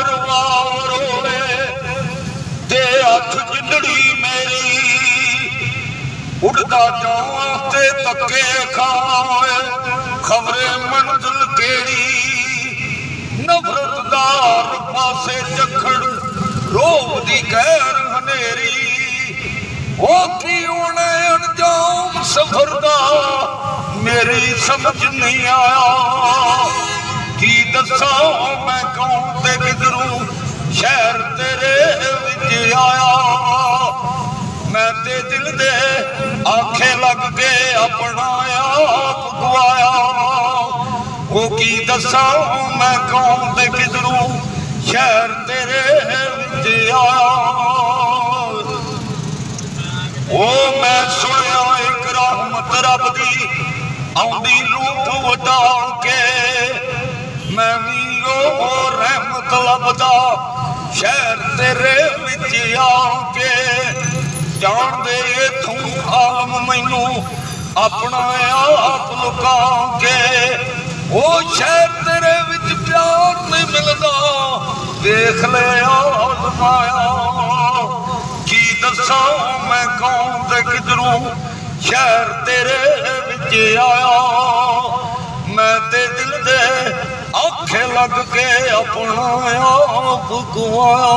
ਦਰਬਾਰ ਹੋਵੇ ਤੇ ਹੱਥ ਜਿੰਦੜੀ ਮੇਰੀ ਉੱਡਦਾ ਜਾਵਾਂ ਤੇ ਧੱਕੇ ਖਾਏ ਖਬਰੇ ਮੰਜ਼ਿਲ ਕਿਹੜੀ ਨਫ਼ਰਤ ਦਾ ਪਾਸੇ ਝੱਖੜ ਰੋਬ ਦੀ ਕਹਿਰ ਹਨੇਰੀ ਉਹ ਕੀ ਹੋਣਾ ਅੰਜਾਮ ਸਫ਼ਰ ਦਾ ਮੇਰੀ ਸਮਝ ਨਹੀਂ ਆਇਆ ਕੀ ਦੱਸਾਂ ਮੈਂ ਕੌਣ ਤੇ ਕਿਧਰੋਂ ਸ਼ਹਿਰ ਤੇਰੇ ਵਿੱਚ ਆਇਆ ਮੈਂ ਤੇ ਦਿਲ ਦੇ ਆਖੇ ਲੱਗ ਕੇ ਆਪਣਾ ਆਪ ਗਵਾਇਆ ਉਹ ਕੀ ਦੱਸਾਂ ਮੈਂ ਕੌਣ ਤੇ ਕਿਧਰੋਂ ਸ਼ਹਿਰ ਤੇਰੇ ਵਿੱਚ ਆਇਆ ਉਹ ਮੈਂ ਸੁਣਿਆ ਇੱਕ ਰਹਿਮਤ ਰੱਬ ਦੀ ਆਉਂਦੀ ਰੂਪ ਵਟਾ ਕੇ ਮੈਂ ਵੀ ਉਹ ਰਹਿਮਤ ਲੱਭਦਾ ਸ਼ਹਿਰ ਤੇਰੇ ਵਿੱਚ ਆ ਕੇ ਜਾਣਦੇ ਇਥੋਂ ਆਲਮ ਮੈਨੂੰ ਆਪਣਾ ਆਪ ਲੁਕਾ ਕੇ ਉਹ ਸ਼ਹਿਰ ਤੇਰੇ ਵਿੱਚ ਪਿਆਰ ਨਹੀਂ ਮਿਲਦਾ ਦੇਖ ਲੈ ਆਜ਼ਮਾਇਆ ਕੀ ਦੱਸਾਂ ਮੈਂ ਕੌਣ ਤੇ ਕਿਧਰੋਂ ਸ਼ਹਿਰ ਤੇਰੇ ਵਿੱਚ ਆਇਆ ਮੈਂ ਤੇ ਦਿਲ ਦੇ ਆਖੇ ਲੱਗ ਕੇ ਆਪਣਾ ਆਪ ਗਵਾਇਆ